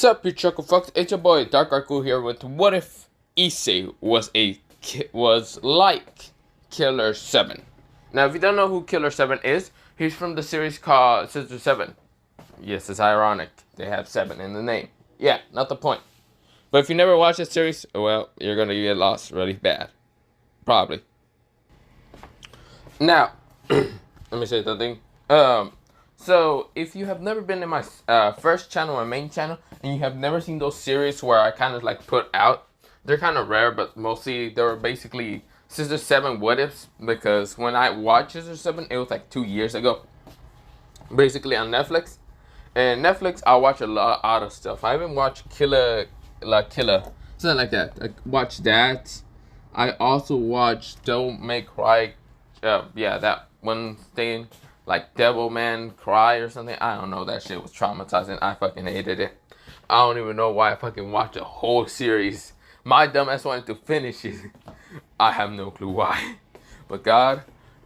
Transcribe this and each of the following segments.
Sup, you chuckle fucks? It's your boy Dark Arku here with What If Issei was like Killer 7. Now, if you don't know who Killer 7 is, he's from the series called Sister 7. Yes, it's ironic. They have 7 in the name. Yeah, not the point. But if you never watched this series, well, you're gonna get lost really bad. Probably. Now, let me say something. So, if you have never been in my first channel, my main channel, and you have never seen those series where I kind of like put out, they're kind of rare, but mostly they were basically Sister 7 What Ifs, because when I watched Sister 7, it was like 2 years ago, basically on Netflix. And Netflix, I watch a lot of stuff. I even watched Killer, something like that. I watched that. I also watched Don't Make Cry, yeah, that one thing. Like Devilman Cry or something. I don't know. That shit was traumatizing. I fucking hated it. I don't even know why I fucking watched a whole series. My dumbass wanted to finish it. I have no clue why. But God,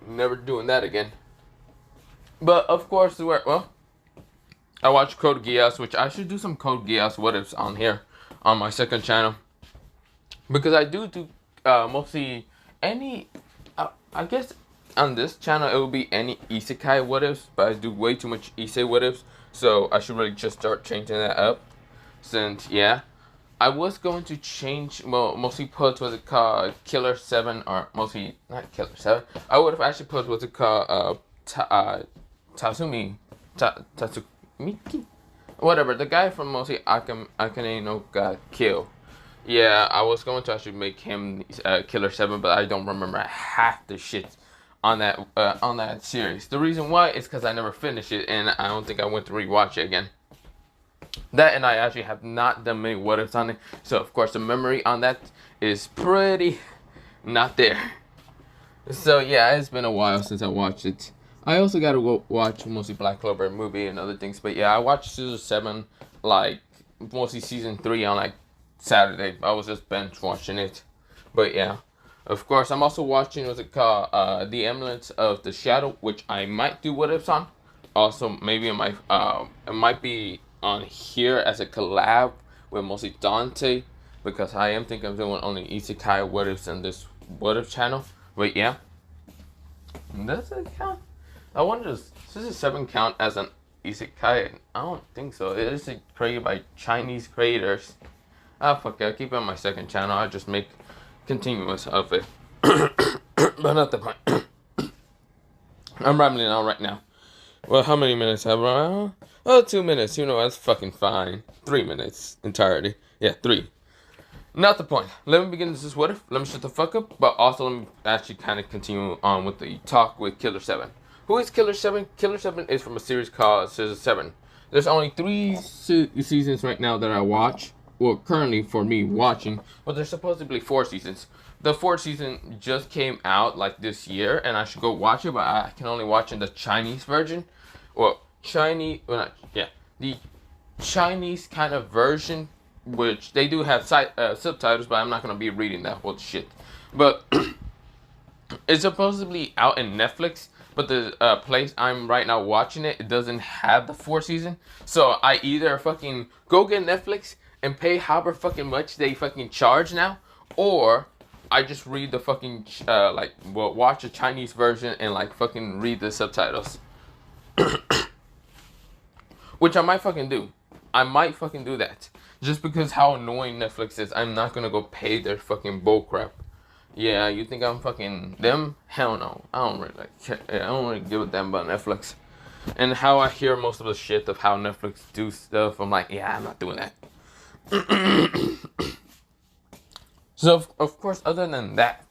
never doing that again. But of course, I watched Code Geass, which I should do some Code Geass what ifs on here on my second channel. Because I do mostly any, I guess on this channel, it will be any isekai what ifs, but I do way too much Issei what ifs, so I should really just start changing that up. Since, yeah, I was going to change, well, mostly put what's it called, Killer 7, or mostly, not Killer 7, I would have actually put what's it called, Tatsumiki, whatever, the guy from mostly Akane no got killed. Yeah, I was going to actually make him Killer 7, but I don't remember half the shit on that series. The reason why is because I never finished it, and I don't think I went to rewatch it again. That, and I actually have not done many what ifs on it, so of course the memory on that is pretty not there. So yeah, it's been a while since I watched it. I also gotta go watch mostly Black Clover movie and other things, but yeah, I watched Season 7, like mostly Season 3 on like Saturday. I was just binge watching it, but yeah. Of course, I'm also watching, what's it called, The Emblem of the Shadow, which I might do what ifs on. Also, maybe it might be on here as a collab with mostly Dante, because I am thinking of doing only isekai what ifs in this what if channel. But yeah, does it count? I wonder, does Sister 7 count as an isekai? I don't think so. It is created by Chinese creators. Ah, fuck it, I'll keep it on my second channel. I just make continuous of it. But not the point. I'm rambling on right now. Well, how many minutes have I? Oh, 2 minutes. You know, that's fucking fine. 3 minutes entirety. Yeah, 3. Not the point. Let me begin this what if. Let me shut the fuck up. But also, let me actually kind of continue on with the talk with Killer 7. Who is Killer 7? Killer 7 is from a series called Sister 7. There's only 3 seasons right now that I watch. Well, currently for me watching, but there's supposedly 4 seasons. The 4th season just came out like this year, and I should go watch it, but I can only watch in the Chinese version. Well, the Chinese kind of version, which they do have subtitles, but I'm not gonna be reading that whole shit. But it's supposedly out in Netflix, but the place I'm right now watching it doesn't have the 4th season. So I either fucking go get Netflix and pay however fucking much they fucking charge now, or I just read the fucking watch a Chinese version and like fucking read the subtitles. Which I might fucking do. I might fucking do that. Just because how annoying Netflix is, I'm not gonna go pay their fucking bullcrap. Yeah, you think I'm fucking them? Hell no. I don't really give a damn about Netflix. And how I hear most of the shit of how Netflix do stuff, I'm like, yeah, I'm not doing that. So of course, other than that,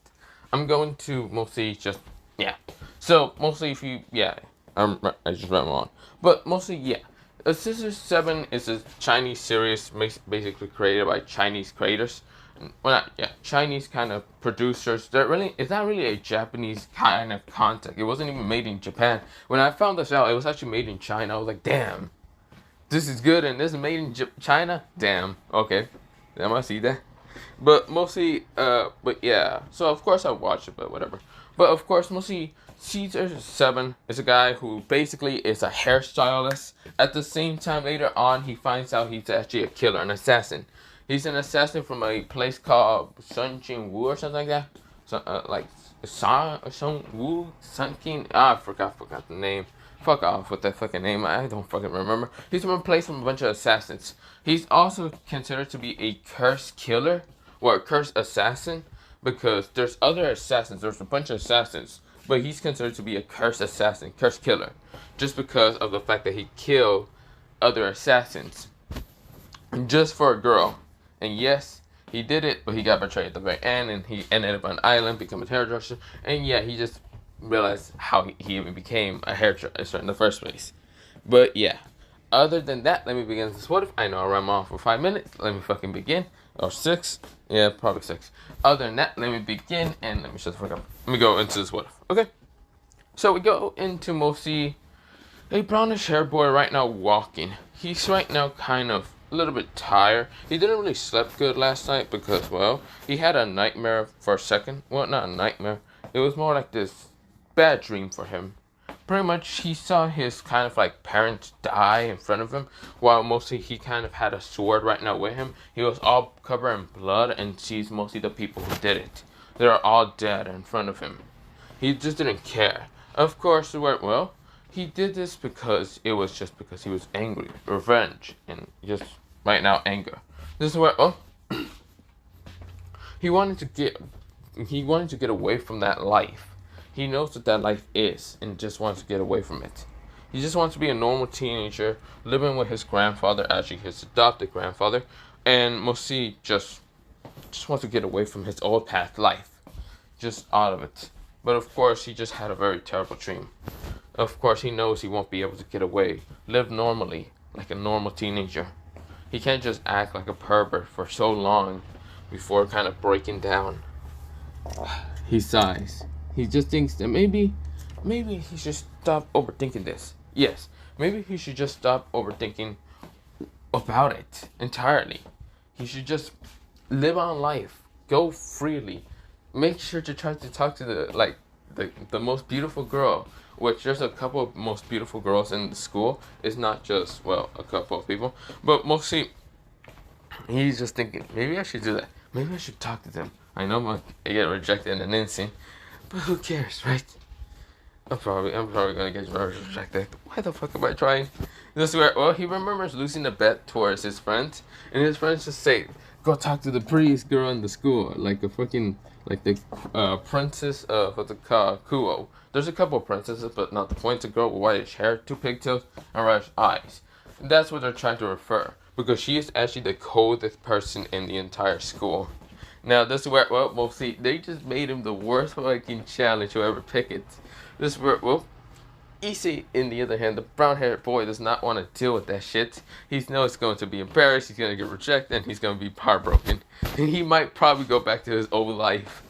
I'm going to mostly just, yeah. So mostly if you, yeah, I just ran on. But mostly, yeah. Sister 7 is a Chinese series basically created by Chinese creators. Well, Chinese kind of producers. It's not really a Japanese kind of content. It wasn't even made in Japan. When I found this out, it was actually made in China. I was like, damn, this is good, and this is made in China? Damn, okay. Damn, I see that. But mostly, but yeah. So, of course, I watched it, but whatever. But, of course, mostly Caesar 7 is a guy who basically is a hairstylist. At the same time, later on, he finds out he's actually a killer, an assassin. He's an assassin from a place called Sun Jin Wu or something like that. So, like Sun Wu, Sun King. I forgot the name. Fuck off with that fucking name. I don't fucking remember. He's from a place from a bunch of assassins. He's also considered to be a cursed killer, or a cursed assassin, because there's other assassins. There's a bunch of assassins, but he's considered to be a cursed assassin, cursed killer, just because of the fact that he killed other assassins just for a girl. And yes, he did it, but he got betrayed at the very end, and he ended up on an island, become a hairdresser, and yeah, he just realized how he even became a hairdresser in the first place. But yeah, other than that, let me begin this. What if I know I ran on for 5 minutes? Let me fucking begin. Or 6. Yeah, probably 6. Other than that, let me begin and let me shut the fuck up. Let me go into this what if. Okay. So we go into mostly a brownish hair boy right now walking. He's right now kind of a little bit tired. He didn't really sleep good last night because, well, he had a nightmare for a second. Well, not a nightmare. It was more like this bad dream for him. Pretty much, he saw his kind of like parents die in front of him, while mostly he kind of had a sword right now with him. He was all covered in blood and sees mostly the people who did it. They're all dead in front of him. He just didn't care. Of course, well, he did this because it was just because he was angry, revenge, and just right now anger. This is where he wanted to get away from that life. He knows what that life is and just wants to get away from it. He just wants to be a normal teenager living with his grandfather, actually his adopted grandfather, and mostly just wants to get away from his old past life. Just out of it. But of course, he just had a very terrible dream. Of course, he knows he won't be able to get away, live normally, like a normal teenager. He can't just act like a pervert for so long before kind of breaking down. He sighs. He just thinks that maybe he should stop overthinking this. Yes, maybe he should just stop overthinking about it entirely. He should just live on life, go freely. Make sure to try to talk to the most beautiful girl, which there's a couple of most beautiful girls in the school. It's not just, well, a couple of people, but mostly he's just thinking, maybe I should do that. Maybe I should talk to them. I know I'm gonna get rejected in an instant, but who cares, right? I'm probably gonna get rejected. Why the fuck am I trying? This is where, well, he remembers losing a bet towards his friends, and his friends just say, go talk to the prettiest girl in the school, like the princess of what's it called, Kuo. There's a couple of princesses, but not the point. A girl with whitish hair, 2 pigtails, and reddish eyes. And that's what they're trying to refer, because she is actually the coldest person in the entire school. Now, this is where, well, mostly, they just made him the worst fucking challenge to ever pick it. This is where, well, Issei, in the other hand, the brown-haired boy does not want to deal with that shit. He knows he's going to be embarrassed, he's going to get rejected, and he's going to be heartbroken. And he might probably go back to his old life.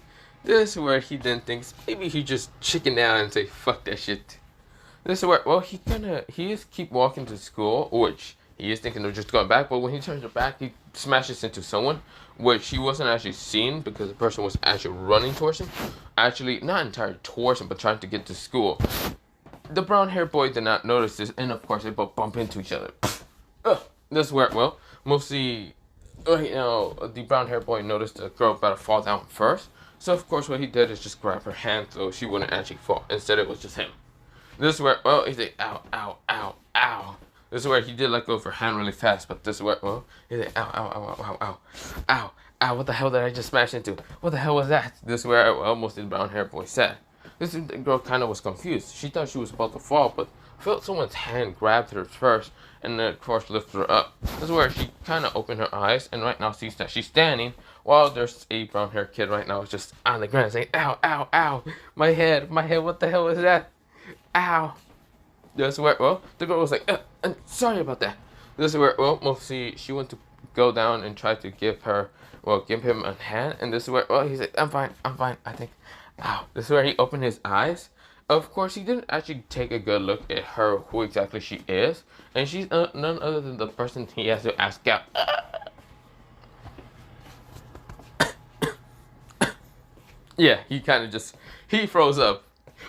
This is where he then thinks, maybe he just chicken out and say, fuck that shit. This is where, well, he is keep walking to school, which he is thinking of just going back, but when he turns back, he smashes into someone, which he wasn't actually seeing because the person was actually running towards him. Actually, not entirely towards him, but trying to get to school. The brown-haired boy did not notice this, and of course, they both bump into each other. This is where, well, mostly, the brown-haired boy noticed the girl about to fall down first. So, of course, what he did is just grab her hand so she wouldn't actually fall. Instead, it was just him. This is where, well, he's like, ow, ow, ow, ow. This is where he did let go of her hand really fast, but this is where, well, he's like, ow, ow, ow, ow, ow, ow, ow, what the hell did I just smash into? What the hell was that? This is where, well, most of the brown-haired boy said. This girl kind of was confused. She thought she was about to fall, but felt someone's hand grabbed her first, and then, of course, lifted her up. This is where she kind of opened her eyes, and right now sees that she's standing, while there's a brown-haired kid right now just on the ground saying, ow, ow, ow, my head, what the hell was that? Ow. This is where, well, the girl was like, sorry about that. This is where, well, mostly she went to go down and try to give him a hand, and this is where, well, he's like, I'm fine, I think. Ow. This is where he opened his eyes. Of course, he didn't actually take a good look at her, who exactly she is, and she's none other than the person he has to ask out. Yeah, he kind of just, he froze up.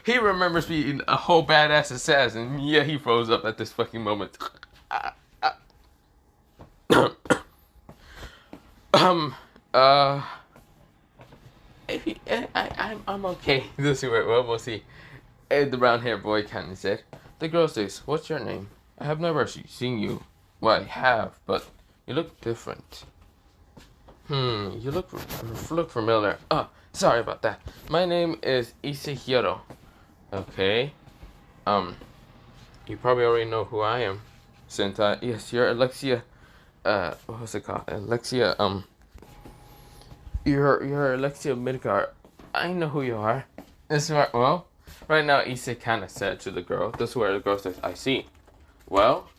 He remembers being a whole badass assassin. Yeah, he froze up at this fucking moment. um, uh, I'm okay. This is where, well, we'll see. The brown haired boy kind of said. The girl says, "What's your name? I have never seen you. Well, I have, but you look different." You look familiar. Oh, sorry about that. My name is Issei. Okay. You probably already know who I am. Since yes, you're Alexia. What was it called? Alexia. You're Alexia Midgar. I know who you are. This is where, well, right now Issei kind of said to the girl. This is where the girl says, "I see." Well,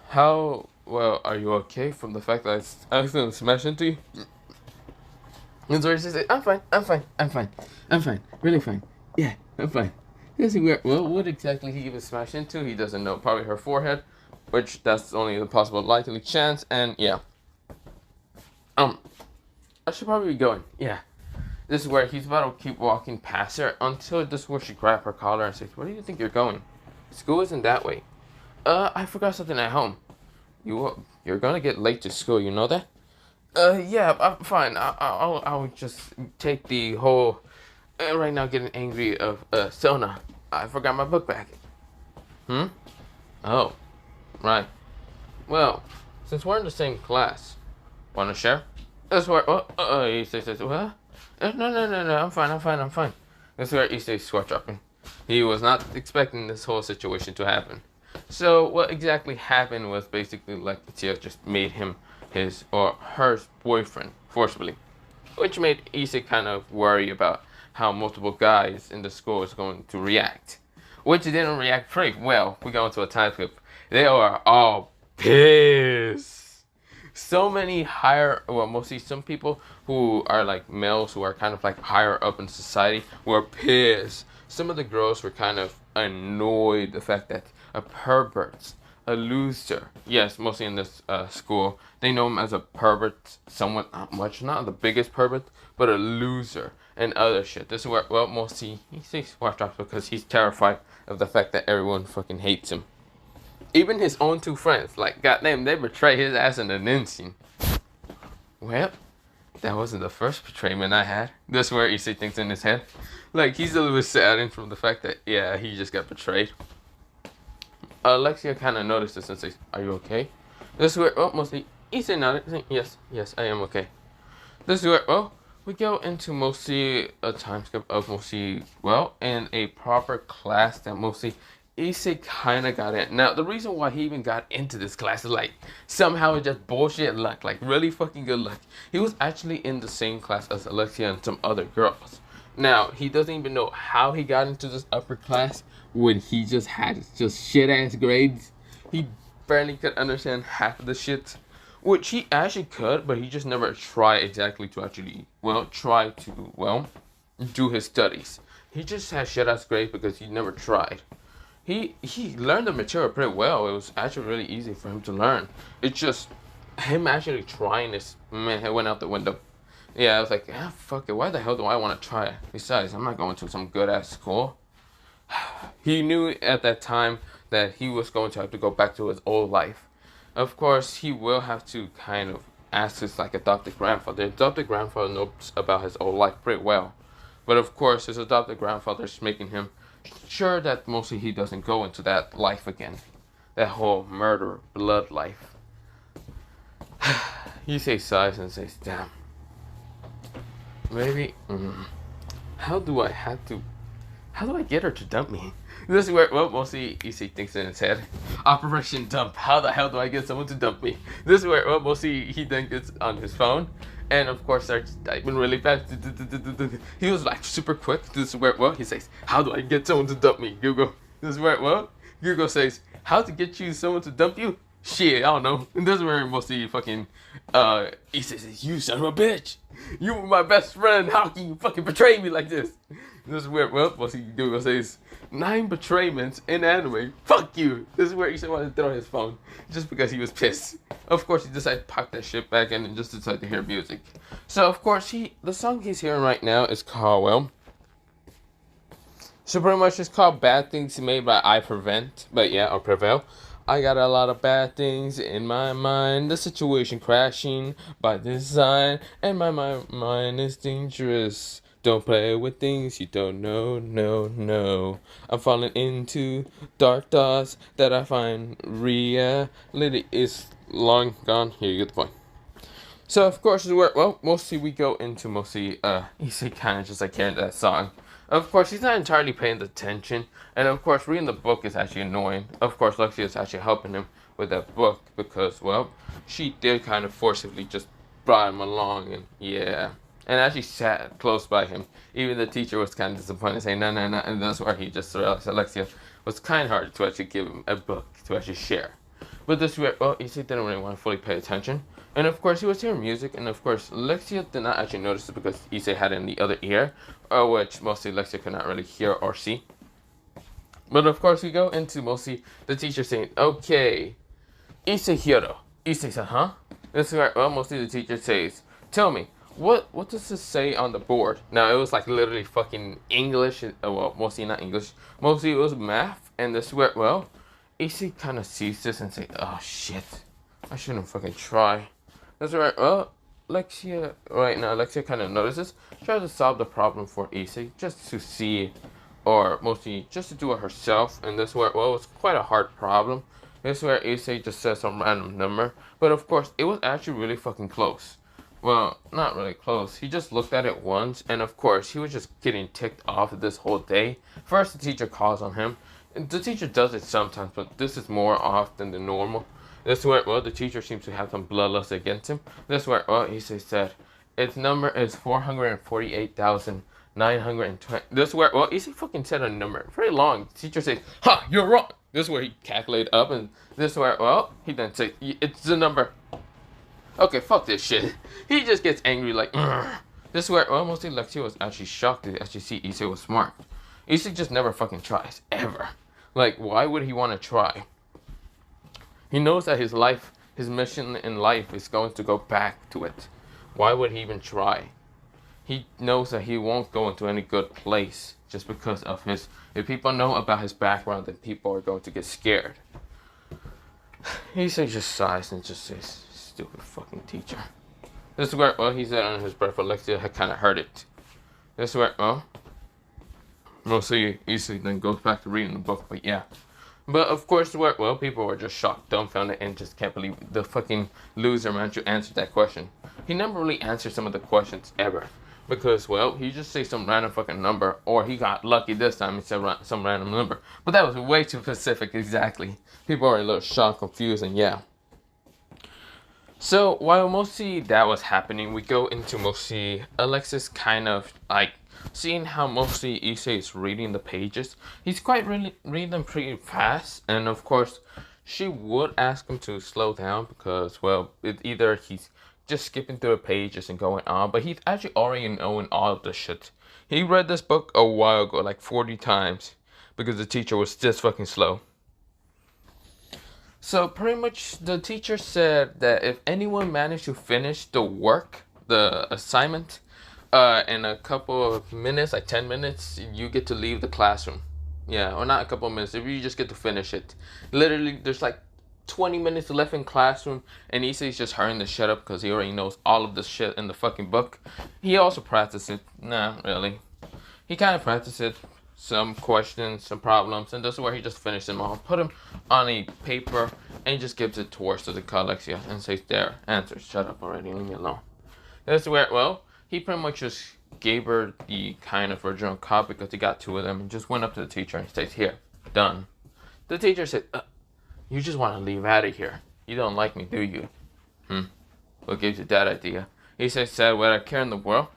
how well are you okay from the fact that I accidentally smashed into you? And so she said, I'm fine, really fine. Yeah, I'm fine. This is weird. Well, what exactly he even smashed into, he doesn't know. Probably her forehead, which that's only the possible likely chance, and yeah. I should probably be going, yeah. This is where he's about to keep walking past her until this is where she grabbed her collar and says, "Where do you think you're going? School isn't that way." I forgot something at home. You're gonna get late to school, you know that? Yeah, I'm fine. I'll just take the whole. Right now, getting angry of Sona. I forgot my book bag. Oh, right. Well, since we're in the same class, wanna share? That's where. Issei says, "What? No. I'm fine. That's where Issei sweat dropping. He was not expecting this whole situation to happen. So what exactly happened was basically Lexia just made him his or her boyfriend forcibly, which made Issei kind of worry about how multiple guys in the school is going to react, which didn't react pretty well. We go into a time skip. They are all pissed. So many mostly some people who are like males who are kind of like higher up in society were pissed. Some of the girls were kind of annoyed the fact that a pervert, a loser. Yes, mostly in this school, they know him as a pervert, somewhat not much, not the biggest pervert, but a loser and other shit. This is where, well, mostly he says watch out because he's terrified of the fact that everyone fucking hates him. Even his own two friends, like goddamn, they betray his ass in an instant. Well, that wasn't the first betrayment I had. This is where Issei thinks in his head. Like, he's a little bit saddened from the fact that, yeah, he just got betrayed. Alexia kind of noticed this and says, "Are you okay?" This is where, mostly, Issei nodded, saying, yes, I am okay. This is where, we go into mostly a time skip of mostly, in a proper class that mostly Issei kind of got in. Now, the reason why he even got into this class is like, somehow it's just bullshit luck, like really fucking good luck. He was actually in the same class as Alexia and some other girls. Now, he doesn't even know how he got into this upper class when he just had just shit-ass grades. He barely could understand half of the shit, which he actually could, but he just never tried exactly to actually, do his studies. He just had shit-ass grades because he never tried. He learned the material pretty well. It was actually really easy for him to learn. It's just him actually trying this, man, it went out the window. Yeah, I was like, fuck it, why the hell do I want to try it? Besides, I'm not going to some good-ass school. He knew at that time that he was going to have to go back to his old life. Of course, he will have to kind of ask his, adopted grandfather. His adopted grandfather knows about his old life pretty well. But of course, his adopted grandfather is making him sure that mostly he doesn't go into that life again. That whole murder, blood life. He sighs and says, damn. Maybe, how do I get her to dump me? This is where, mostly Issei thinks in his head. Operation Dump. How the hell do I get someone to dump me? This is where, mostly he then gets on his phone. And of course, starts typing really fast. He was like super quick. This is where, he says, how do I get someone to dump me? Google. This is where, Google says, how to get someone to dump you? Shit, I don't know. And this is where mostly fucking, Issei says, you son of a bitch. You were my best friend. How can you fucking betray me like this? This is where, mostly Google says, 9 betrayals in anime. Fuck you. This is where Issei wanted to throw his phone just because he was pissed. Of course, he decided to pack that shit back in and just decided to hear music. So, of course, the song he's hearing right now is called, well, so pretty much it's called Bad Things Made by I Prevent. But yeah, or Prevail. I got a lot of bad things in my mind. The situation crashing by design. And my mind is dangerous. Don't play with things you don't know, no, no. I'm falling into dark thoughts that I find reality is long gone. Here, you get the point. So, of course, well, mostly we go into Issei kind of just like hearing that song. Of course, he's not entirely paying attention. And, of course, reading the book is actually annoying. Of course, Lexia is actually helping him with that book because, well, she did kind of forcibly just brought him along. And, yeah. And actually sat close by him. Even the teacher was kind of disappointed, saying, no. And that's where he just realized Alexia was kind of hard to actually give him a book to actually share. But this way, well, Issei didn't really want to fully pay attention. And of course, he was hearing music, and of course, Lexia did not actually notice it because Issei had it in the other ear, which mostly Lexia could not really hear or see. But of course, we go into mostly the teacher saying, okay, Issei Hiro. Issei said, huh? This is where, well, mostly the teacher says, tell me, what does this say on the board? Now, it was like literally fucking English, well, mostly not English, mostly it was math, and this is where, well, Issei kind of sees this and says, oh shit, I shouldn't fucking try. That's right, well, Lexia kind of notices, tries to solve the problem for Issei, just to see, or mostly just to do it herself, and this is where, well, it's quite a hard problem. This is where Issei just says some random number, but of course, it was actually really fucking close. Well, not really close. He just looked at it once, and of course, he was just getting ticked off this whole day. First, the teacher calls on him. And the teacher does it sometimes, but this is more often than normal. This is where, well, the teacher seems to have some bloodlust against him. This is where, well, Issei said, its number is 448,920. This is where, well, Issei fucking said a number. Very long. The teacher says, ha, you're wrong. This is where he calculated up, and this is where, well, he then says, it's the number. Okay, fuck this shit. He just gets angry like, Ugh. This is where, well, mostly Lexia was actually shocked to actually see Issei was smart. Issei just never fucking tries, ever. Like, why would he want to try? He knows that his mission in life is going to go back to it. Why would he even try? He knows that he won't go into any good place just because of his... If people know about his background, then people are going to get scared. Issei just sighs and just says, stupid fucking teacher. This is where, well, he said under his breath, Alexia had kind of heard it. This is where, well, mostly Issei then goes back to reading the book, but yeah. But of course, well, people were just shocked, dumbfounded, and just can't believe the fucking loser managed to answer that question. He never really answered some of the questions ever. Because, well, he just said some random fucking number, or he got lucky this time and said some random number. But that was way too specific, exactly. People were a little shocked, confused, and yeah. So, while mostly that was happening, we go into mostly Alexis kind of, like, seeing how mostly Issei is reading the pages. He's quite really reading them pretty fast, and of course, she would ask him to slow down because, well, either he's just skipping through the pages and going on, but he's actually already knowing all of this shit. He read this book a while ago, like 40 times, because the teacher was just fucking slow. So pretty much the teacher said that if anyone managed to finish the work, the assignment, in a couple of minutes, like 10 minutes, you get to leave the classroom. Yeah, or not a couple of minutes, if you just get to finish it. Literally, there's like 20 minutes left in classroom, and Issei's just hurrying to shut up because he already knows all of this shit in the fucking book. He also practiced it. Nah, really. He kind of practiced it. Some questions, some problems, and this is where he just finished them all. Put them on a paper, and just gives it towards the Alexia and says, there, answers, shut up already, leave me alone. This is where, well, he pretty much just gave her the kind of original copy because he got 2 of them and just went up to the teacher and says, here, done. The teacher said, you just want to leave out of here. You don't like me, do you? What gives you that idea? He said, what I care in the world?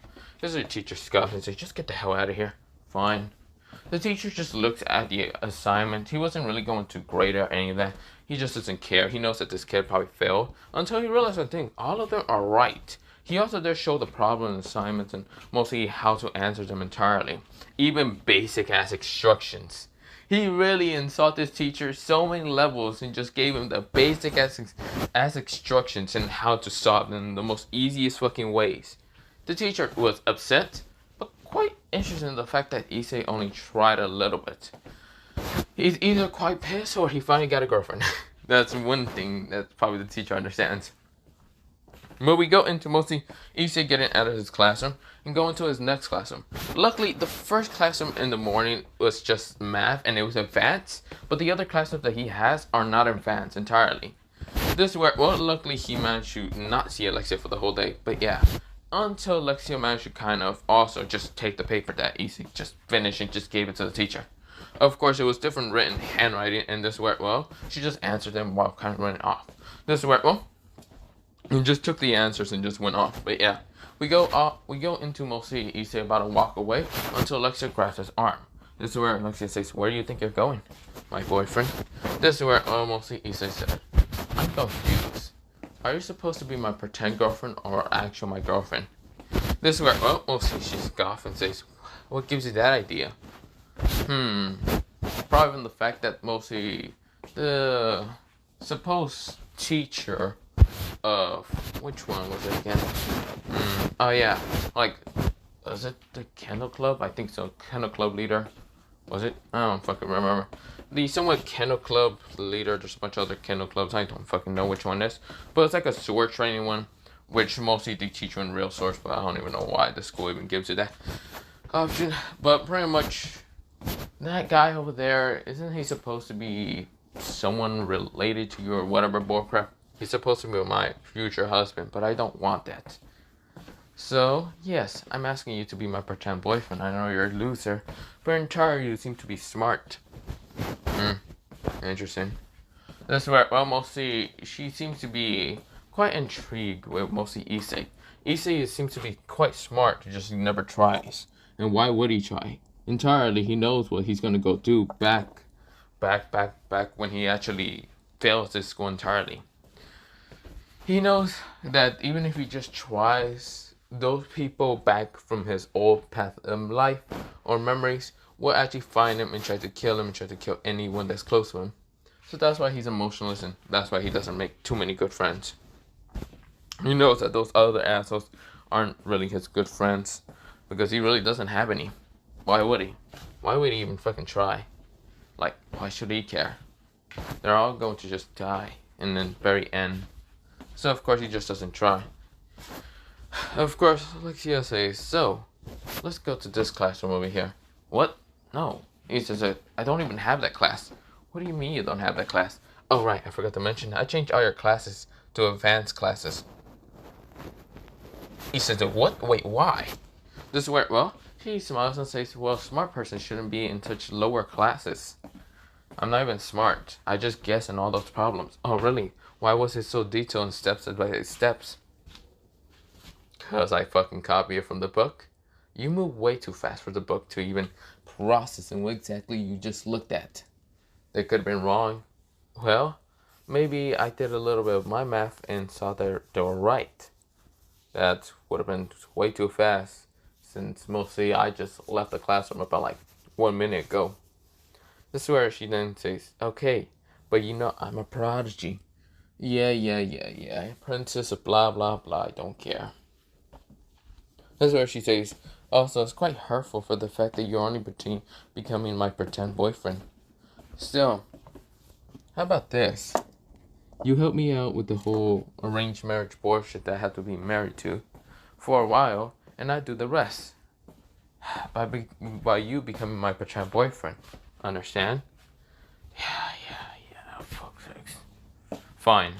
This is a teacher scoffed and says, just get the hell out of here. Fine. The teacher just looks at the assignment. He wasn't really going to grade or any of that. He just doesn't care. He knows that this kid probably failed until he realized one thing. All of them are right. He also does show the problem and assignments and mostly how to answer them entirely. Even basic ass instructions. He really insulted his teacher so many levels and just gave him the basic as instructions and how to solve them in the most easiest fucking ways. The teacher was upset, but quite interested in the fact that Issei only tried a little bit. He's either quite pissed or he finally got a girlfriend. That's one thing that probably the teacher understands. But we go into mostly Issei getting out of his classroom and go into his next classroom. Luckily, the first classroom in the morning was just math and it was advanced, but the other classrooms that he has are not advanced entirely. This is where, well, luckily he managed to not see Alexia for the whole day, but yeah. Until Alexia managed to kind of also just take the paper that Issei just finished and just gave it to the teacher. Of course, it was different written handwriting, and this is where, well, she just answered them while kind of running off. This is where, well, he just took the answers and just went off. But yeah, we go into mostly Issei about to walk away until Alexia grabs his arm. This is where Alexia says, "Where do you think you're going, my boyfriend?" This is where mostly Issei said, "I'm confused. Are you supposed to be my pretend girlfriend or actual my girlfriend?" This is where, well, mostly she scoffs and says, "What gives you that idea?" Probably the fact that mostly the supposed teacher of, which one was it again? Oh yeah, like, was it the Kennel Club? I think so. Kennel Club leader. Was it? I don't fucking remember. The somewhat Kennel Club leader. There's a bunch of other Kennel Clubs. I don't fucking know which one it is. But it's like a sword training one, which mostly they teach you in real swords, but I don't even know why the school even gives you that option. But pretty much, that guy over there, isn't he supposed to be someone related to you or whatever bullcrap? He's supposed to be my future husband, but I don't want that. So, yes, I'm asking you to be my pretend boyfriend. I know you're a loser, but entirely you seem to be smart. Interesting. That's where, well, mostly, she seems to be quite intrigued with mostly Issei. Issei seems to be quite smart, just he never tries. And why would he try? Entirely, he knows what he's gonna go do back when he actually fails this school entirely. He knows that even if he just tries, those people back from his old path of life or memories will actually find him and try to kill him and try to kill anyone that's close to him. So that's why he's emotionless and that's why he doesn't make too many good friends. He knows that those other assholes aren't really his good friends because he really doesn't have any. Why would he? Why would he even fucking try? Like, why should he care? They're all going to just die in the very end. So of course he just doesn't try. Of course, Alexia says, "So, let's go to this classroom over here." What? No. He says, "I don't even have that class." What do you mean you don't have that class? Oh right, I forgot to mention, I changed all your classes to advanced classes. He says, "What? Wait, why?" This is where, well, he smiles and says, "Well, smart person shouldn't be in such lower classes." I'm not even smart. I just guess in all those problems. Oh really? Why was it so detailed and steps by steps? Cause I fucking copy it from the book. You move way too fast for the book to even process what exactly you just looked at. They could have been wrong. Well, maybe I did a little bit of my math and saw that they were right. That would have been way too fast, since mostly I just left the classroom about like 1 minute ago. This is where she then says, "Okay, but you know I'm a prodigy." Yeah. Princess of blah blah blah, I don't care. This is where she says, "Also, it's quite hurtful for the fact that you're only becoming my pretend boyfriend. Still, how about this? You helped me out with the whole arranged marriage bullshit that I had to be married to for a while, and I do the rest. By you becoming my pretend boyfriend. Understand?" Yeah, fuck's sakes. Fine.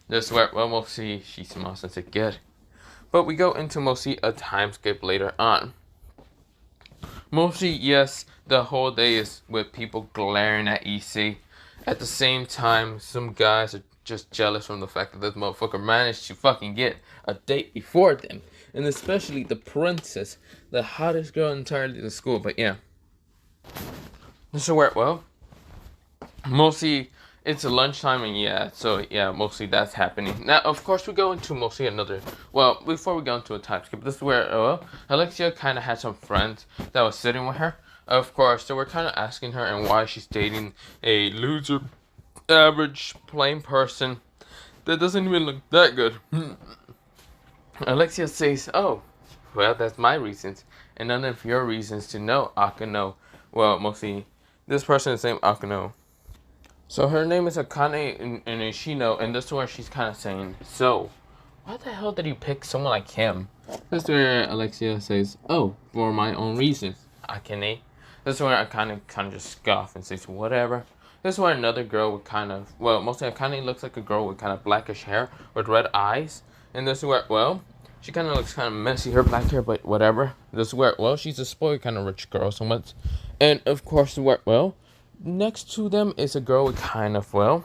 This is where, well, we'll see. She smiles and says, "Good." But we go into mostly a time skip later on. Mostly, yes, the whole day is with people glaring at Issei. At the same time, some guys are just jealous from the fact that this motherfucker managed to fucking get a date before them. And especially the princess, the hottest girl entirely in the school. But yeah. This is where, well, mostly it's a lunchtime and yeah, mostly that's happening. Now, of course, we go into mostly another, well, before we go into a time skip, this is where, Alexia kind of had some friends that was sitting with her. Of course, they were kind of asking her and why she's dating a loser, average, plain person that doesn't even look that good. Alexia says, "Oh, well, that's my reasons, and none of your reasons to know Akano." Well, mostly, this person is named Akano. So her name is Akane and Ishino, and this is where she's kind of saying, "So, why the hell did you pick someone like him?" This is where Alexia says, "Oh, for my own reasons, Akane." This is where I kind of just scoff and says, "Whatever." This is where another girl with kind of, well, mostly Akane looks like a girl with kind of blackish hair with red eyes. And this is where, well, she kind of looks kind of messy, her black hair, but whatever. This is where, well, she's a spoiled kind of rich girl somewhat. And of course, where, well, next to them is a girl with kind of, well,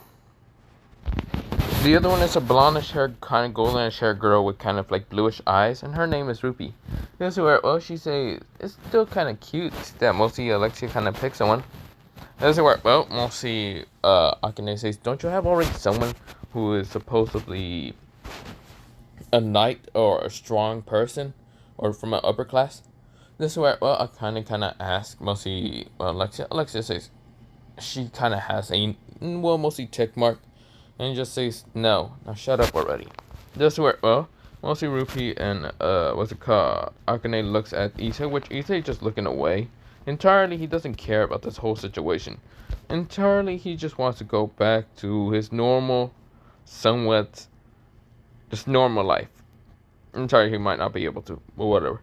the other one is a blondish hair, kind of goldenish hair girl with kind of like bluish eyes, and her name is Rupi. This is where, well, it's still kind of cute that mostly Alexia kind of picks someone. This is where, well, mostly Akane says, "Don't you have already someone who is supposedly a knight or a strong person or from an upper class?" This is where, well, I kind of ask mostly, well, Alexia. Alexia says she kind of has a, well, mostly tick mark. And he just says, "No, now shut up already." This is where, well, mostly Rupi and, what's it called? Akane looks at Issei, which Issei just looking away. Entirely, he doesn't care about this whole situation. Entirely, he just wants to go back to his normal, somewhat, just normal life. Entirely, he might not be able to, but whatever.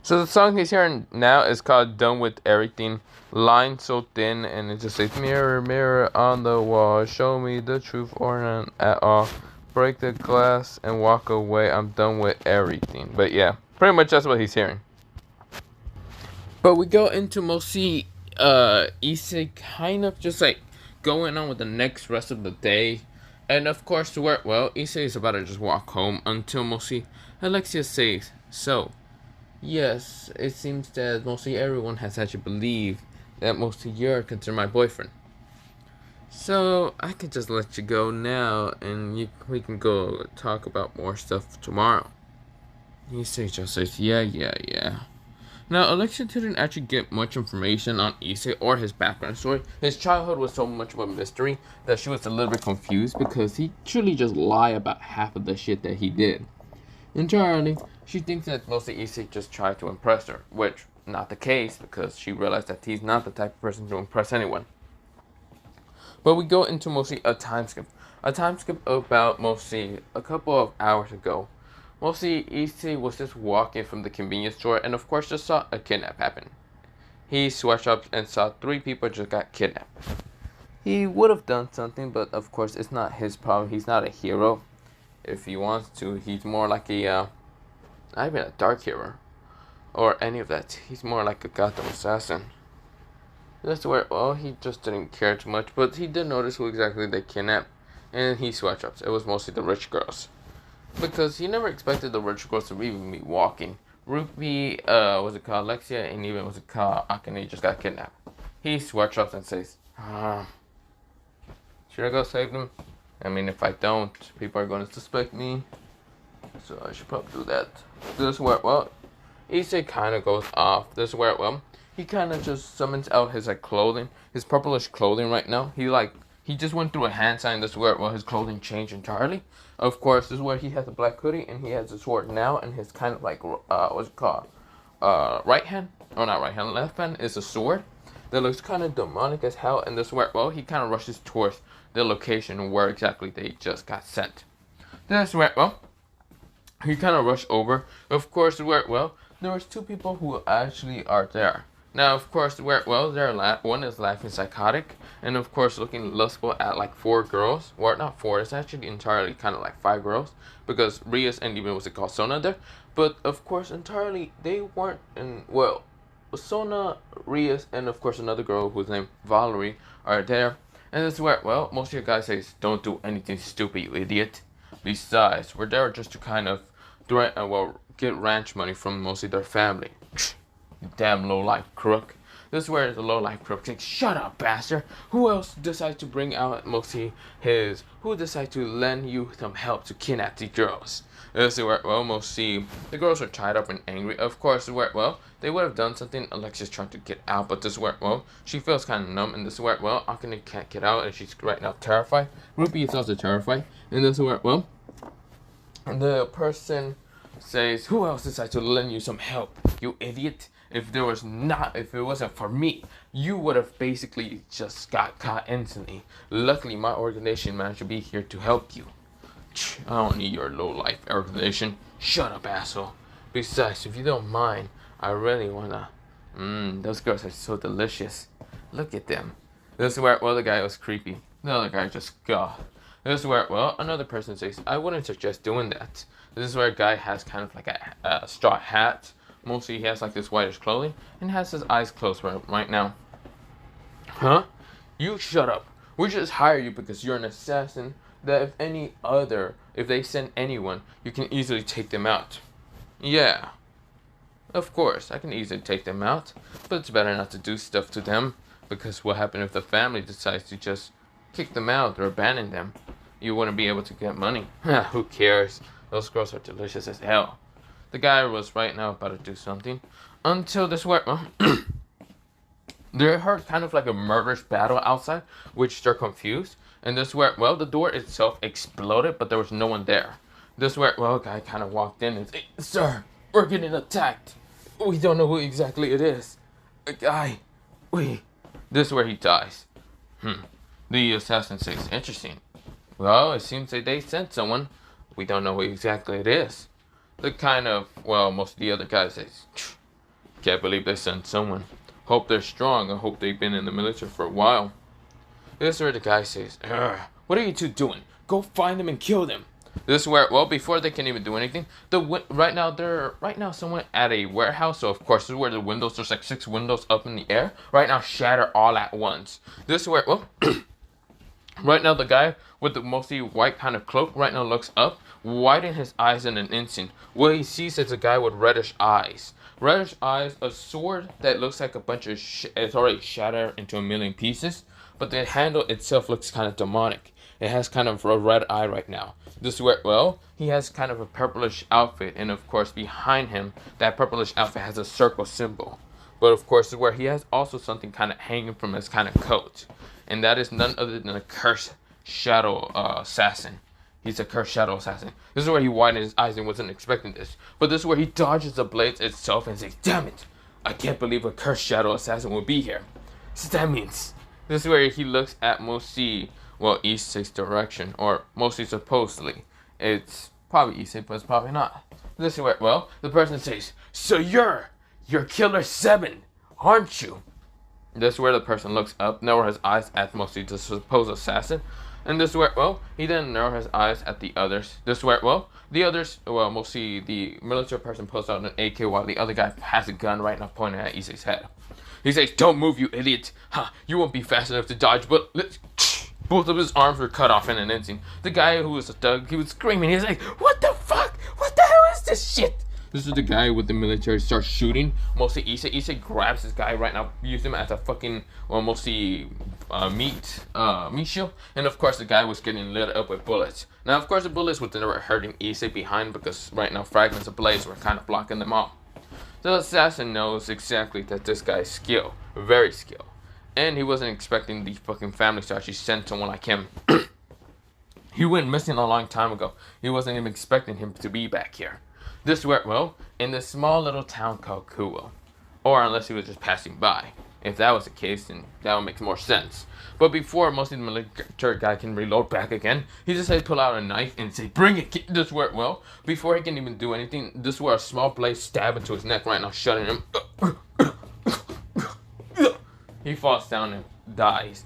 So the song he's hearing now is called "Done With Everything." Line so thin, and it just says, "Mirror, mirror on the wall, show me the truth or none at all. Break the glass and walk away. I'm done with everything." But yeah, pretty much that's what he's hearing. But we go into mostly Issei kind of just like going on with the next rest of the day. And of course, to work well, Issei is about to just walk home until mostly Alexia says, "So, yes, it seems that mostly everyone has had you believe that mostly you're considered my boyfriend. So I could just let you go now, and we can go talk about more stuff tomorrow." Issei just says, yeah. Now, Alexia didn't actually get much information on Issei or his background story. His childhood was so much of a mystery that she was a little bit confused because he truly just lied about half of the shit that he did. Entirely, she thinks that mostly Issei just tried to impress her, which not the case because she realized that he's not the type of person to impress anyone. But we go into mostly a time skip. A time skip about mostly a couple of hours ago. Mostly Issei was just walking from the convenience store and of course just saw a kidnap happen. He switched up and saw 3 people just got kidnapped. He would have done something, but of course it's not his problem. He's not a hero. If he wants to, he's more like a, not even a dark hero, or any of that. He's more like a Gotham assassin. That's where, well, he just didn't care too much, but he did notice who exactly they kidnapped, and he switched up. It was mostly the rich girls. Because he never expected the rich girls to even be walking. Ruby, was it called Alexia, and even was it called Akane just got kidnapped. He switched up and says, should I go save them? I mean, if I don't, people are going to suspect me. So I should probably do that. This is where, well, Issei kind of goes off. This is where, well, he kind of just summons out his, like, clothing. His purplish clothing right now. He just went through a hand sign. This is where, well, his clothing changed entirely. Of course, this is where he has a black hoodie and he has a sword now. And his kind of, like, what's it called? Right hand? Oh, not right hand. Left hand is a sword that looks kind of demonic as hell. And this is where, well, he kind of rushes towards the location where exactly they just got sent. That's where, well, he kind of rushed over. Of course, where, well, there was 2 people who actually are there. Now, of course, where, well, one is laughing psychotic, and of course looking lustful at like 4 girls. Well, not 4, it's actually entirely kind of like 5 girls, because Rias and even what's it called, Sona there. But of course, entirely they weren't in, well, Sona, Rias, and of course another girl who's named Valerie are there. And this is where, well, most of your guys say, "Don't do anything stupid, you idiot." Besides, we're there just to kind of get ranch money from mostly their family. You damn low-life crook. This is where the low-life crook says, "Shut up, bastard! Who else decides to bring out mostly his? Who decides to lend you some help to kidnap the girls?" This is where, well, mostly the girls are tied up and angry. Of course, where, well, they would have done something. Alexia's trying to get out, but this is where, well, she feels kind of numb, and this is where, well, Akane can't get out, and she's right now terrified. Ruby is also terrified, and this is where, well, the person says, "Who else decides to lend you some help, you idiot? If it wasn't for me, you would have basically just got caught instantly. Luckily, my organization managed to be here to help you." I don't need your low-life organization. Shut up, asshole. Besides, if you don't mind, I really wanna... those girls are so delicious. Look at them. This is where, well, the guy was creepy. The other guy just got. This is where, well, another person says, "I wouldn't suggest doing that." This is where a guy has kind of like a straw hat. Mostly he has like this whitish clothing and has his eyes closed right now. Huh? You shut up. We just hire you because you're an assassin. That if they send anyone, you can easily take them out. Yeah. Of course, I can easily take them out. But it's better not to do stuff to them. Because what happens if the family decides to just kick them out or abandon them? You wouldn't be able to get money. Who cares? Those girls are delicious as hell. The guy was right now about to do something. Until this where they heard kind of like a murderous battle outside, which they're confused. And this where, well, the door itself exploded, but there was no one there. This where, well, a guy kind of walked in and said, "Sir, we're getting attacked. We don't know who exactly it is. A guy. This is where he dies. The assassin says, "Interesting. Well, it seems that they sent someone. We don't know who exactly it is." The kind of, well, most of the other guys say, "Can't believe they sent someone. Hope they're strong. I hope they've been in the military for a while." This is where the guy says, "What are you two doing? Go find them and kill them." This is where, well, before they can even do anything, right now someone at a warehouse. So of course, this is where the windows, there's like 6 windows up in the air. Right now, shatter all at once. This is where, well, right now the guy with the mostly white kind of cloak right now looks up, widen his eyes in an instant. What he sees is a guy with reddish eyes. Reddish eyes, a sword that looks like a bunch of it's already shattered into a million pieces. But the handle itself looks kind of demonic. It has kind of a red eye right now. This is where, well, he has kind of a purplish outfit. And of course, behind him, that purplish outfit has a circle symbol. But of course, this is where he has also something kind of hanging from his kind of coat. And that is none other than a cursed shadow assassin. He's a cursed shadow assassin. This is where he widened his eyes and wasn't expecting this. But this is where he dodges the blades itself and says, "Damn it! I can't believe a cursed shadow assassin will be here." So that means... This is where he looks at mostly, well, Issei's direction, or mostly supposedly. It's probably Issei, but it's probably not. This is where, well, the person says, "So you're Killer 7, aren't you?" This is where the person looks up, narrow his eyes at mostly the supposed assassin. And this is where, well, he then narrow his eyes at the others. This is where, well, the others, well, mostly the military person pulls out an AK while the other guy has a gun right now pointing at Issei's head. He says, "Don't move, you idiot. You won't be fast enough to dodge, but let's..." Both of his arms were cut off in an instant. The guy who was a thug, he was screaming. He was like, "What the fuck? What the hell is this shit?" This is the guy with the military starts shooting. Mostly Issei. Issei grabs this guy right now, uses him as a fucking, well, mostly meat shield. And of course, the guy was getting lit up with bullets. Now, of course, the bullets were never hurting Issei behind because right now fragments of blaze were kind of blocking them off. The assassin knows exactly that this guy's skilled, very skilled. And he wasn't expecting the fucking family to actually send someone like him. He went missing a long time ago. He wasn't even expecting him to be back here. This where, well, in this small little town called Kuo. Or unless he was just passing by. If that was the case, then that would make more sense. But before most of the military guy can reload back again, he just had to pull out a knife and say, "Bring it!" This where, well, before he can even do anything, this where a small blade stab into his neck right now, shutting him. He falls down and dies.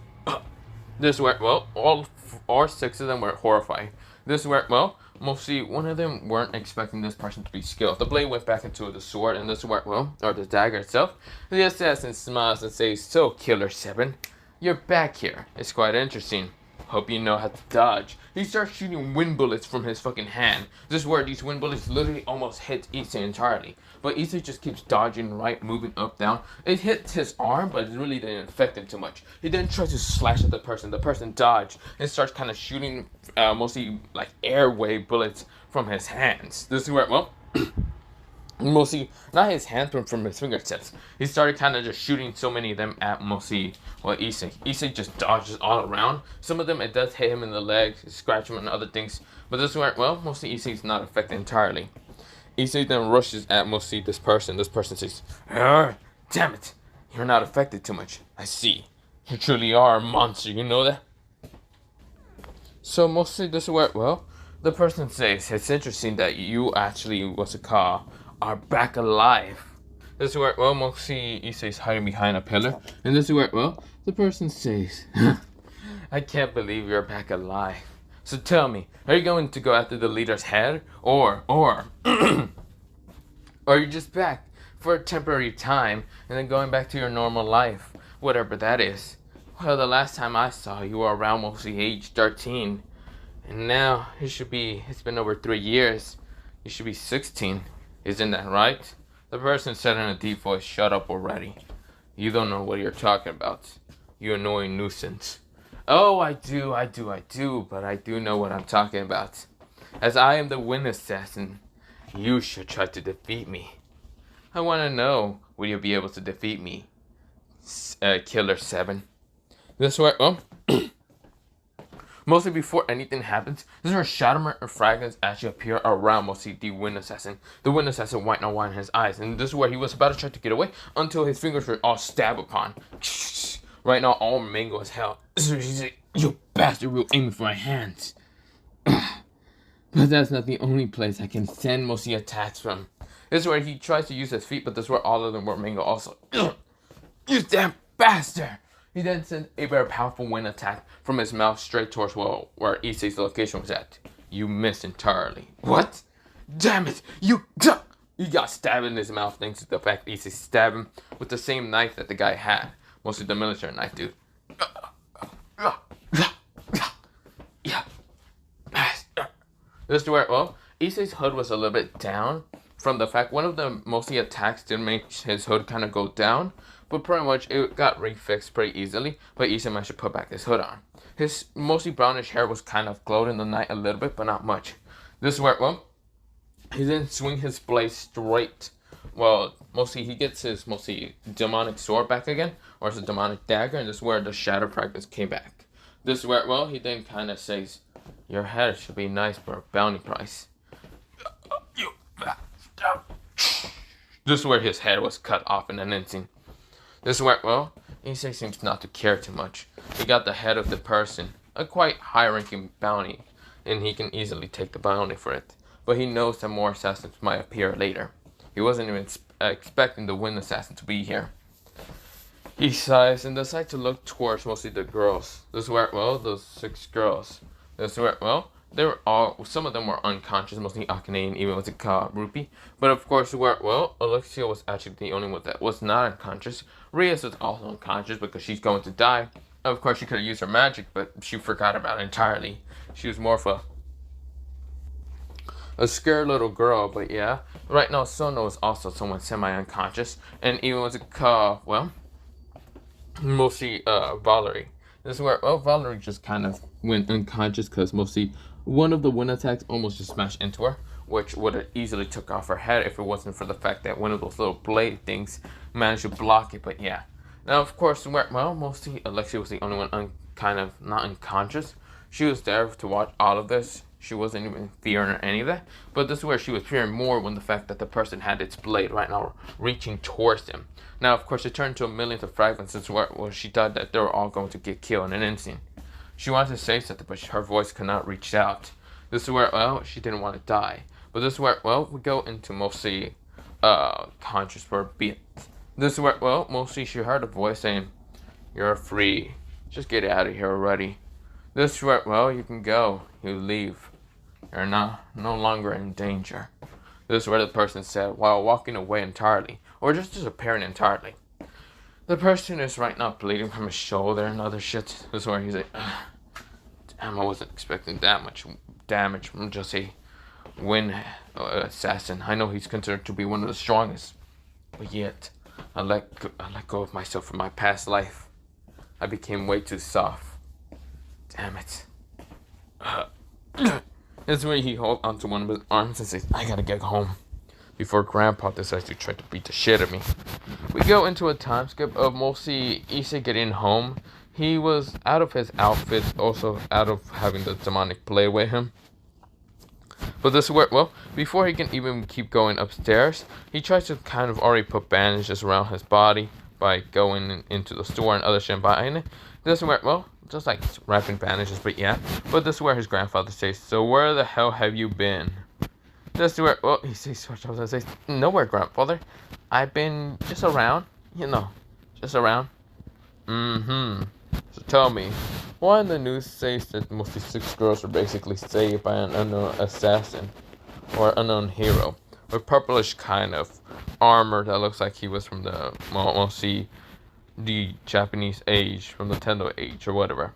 This where, well, all 6 of them were horrified. This where, well, mostly one of them weren't expecting this person to be skilled. The blade went back into the sword, and this where, well, or the dagger itself. The assassin smiles and says, "So, Killer 7, you're back here. It's quite interesting. Hope you know how to dodge. He starts shooting wind bullets from his fucking hand. This is where these wind bullets literally almost hit Issei entirely. But Issei just keeps dodging right, moving up, down. It hits his arm, but it really didn't affect him too much. He then tries to slash at the person. The person dodged and starts kind of shooting mostly like airway bullets from his hands. This is where, well, mostly not his hands but from his fingertips. He started kind of just shooting so many of them at mostly Issei. Issei just dodges all around. Some of them it does hit him in the legs, scratch him and other things. But this is where, well, mostly Issei's not affected entirely. Issei then rushes at mostly this person. This person says, damn it, you're not affected too much. I see. You truly are a monster, you know that? So mostly this is where, well, the person says, it's interesting that you actually, what's it called, are back alive. This is where, well, mostly Issei's hiding behind a pillar. And this is where, well, the person says, I can't believe you're back alive. So tell me, are you going to go after the leader's head? Or are you just back for a temporary time and then going back to your normal life? Whatever that is. Well, the last time I saw you were around mostly age 13. And now it's been over 3 years. You should be 16. Isn't that right? The person said in a deep voice, shut up already. You don't know what you're talking about. You annoying nuisance. Oh, I do, but I do know what I'm talking about. As I am the wind assassin, you should try to defeat me. I want to know, will you be able to defeat me, Killer 7? This is where, mostly before anything happens, this is where shatter fragments actually appear around mostly the wind assassin. The wind assassin white now in his eyes, and this is where he was about to try to get away until his fingers were all stabbed upon. Right now, all mango as hell. He's like, you bastard, we're aiming for my hands. But that's not the only place I can send mostly attacks from. This is where he tries to use his feet, but this is where all of them were mango also. You damn bastard! He then sent a very powerful wind attack from his mouth straight towards where Issei's location was at. You missed entirely. What? Damn it! He got stabbed in his mouth thanks to the fact Issei stabbed him with the same knife that the guy had. Mostly the military knife, dude. Yeah. This is where, well, Issei's hood was a little bit down from the fact one of the mostly attacks did make his hood kind of go down, but pretty much it got refixed pretty easily, but Issei managed to put back his hood on. His mostly brownish hair was kind of glowed in the night a little bit, but not much. This is where, well, he then swing his blade straight. Well, mostly he gets his mostly demonic sword back again, or it's a demonic dagger, and this is where the shadow fragments came back. This is where, well, he then kind of says, your head should be nice for a bounty price. This is where his head was cut off in an instant. This is where, well, Issei seems not to care too much. He got the head of the person, a quite high-ranking bounty, and he can easily take the bounty for it. But he knows that more assassins might appear later. He wasn't even expecting the wind assassin to be here. He sighs and decides to look towards mostly the girls. This is where, well, those 6 girls. This is where, well, they were all, some of them were unconscious, mostly Akane and even with the Rupee. But of course, where, well, Alexia was actually the only one that was not unconscious. Rias was also unconscious because she's going to die. Of course, she could have used her magic, but she forgot about it entirely. She was more of a scared little girl, but yeah. Right now, Sono is also someone semi-unconscious. And even with the, well, mostly Valerie. This is where, well, Valerie just kind of went unconscious because mostly one of the wind attacks almost just smashed into her, which would have easily took off her head if it wasn't for the fact that one of those little blade things managed to block it, but yeah. Now, of course, well, mostly Alexia was the only one kind of not unconscious. She was there to watch all of this. She wasn't even fearing or any of that. But this is where she was fearing more when the fact that the person had its blade right now reaching towards them. Now, of course, it turned to a million of fragments. This is where she thought that they were all going to get killed in an instant. She wanted to say something, but her voice could not reach out. This is where, well, she didn't want to die. But this is where, well, we go into mostly conscious for a bit. This is where, well, mostly she heard a voice saying, you're free. Just get out of here already. This is where, well, you can go. You leave. You're no longer in danger. This is where the person said while walking away entirely, or just disappearing entirely. The person is right now bleeding from his shoulder and other shit. This is where he's like, I wasn't expecting that much damage from just a wind assassin. I know he's considered to be one of the strongest, but yet I let go of myself from my past life. I became way too soft. Damn it. This way he holds onto one of his arms and says, I gotta get home before Grandpa decides to try to beat the shit out of me. We go into a time skip of mostly Issei getting home. He was out of his outfit, also out of having the demonic play with him. But this is where, well, before he can even keep going upstairs, he tries to kind of already put bandages around his body by going into the store and other shit buying it. This is where, well, just like wrapping bandages, but yeah. But this is where his grandfather says, so where the hell have you been? This is where, well, he says, nowhere, grandfather. I've been just around, just around. So tell me, why in the news says that mostly 6 girls were basically saved by an unknown assassin or unknown hero with purplish kind of armor that looks like he was from the, well, we'll see the Japanese age, from the Tendo age or whatever.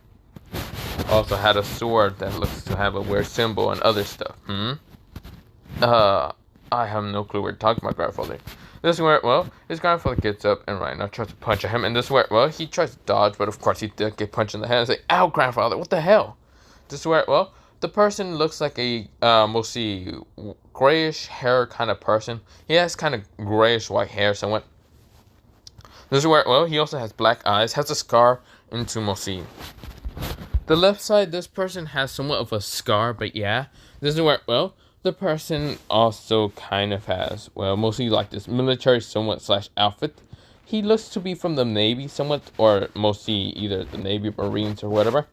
Also had a sword that looks to have a weird symbol and other stuff. I have no clue what you're talking about, grandfather. This is where, well, his grandfather gets up and right now tries to punch at him. And this is where, well, he tries to dodge, but of course he did get punched in the head and say, ow, grandfather, what the hell? This is where, well, the person looks like a, mostly grayish hair kind of person. He has kind of grayish white hair somewhat. This is where, well, he also has black eyes, has a scar into mostly the left side. This person has somewhat of a scar, but yeah. This is where, well, the person also kind of has, well, mostly like this military somewhat slash outfit. He looks to be from the Navy somewhat, or mostly either the Navy, Marines, or whatever.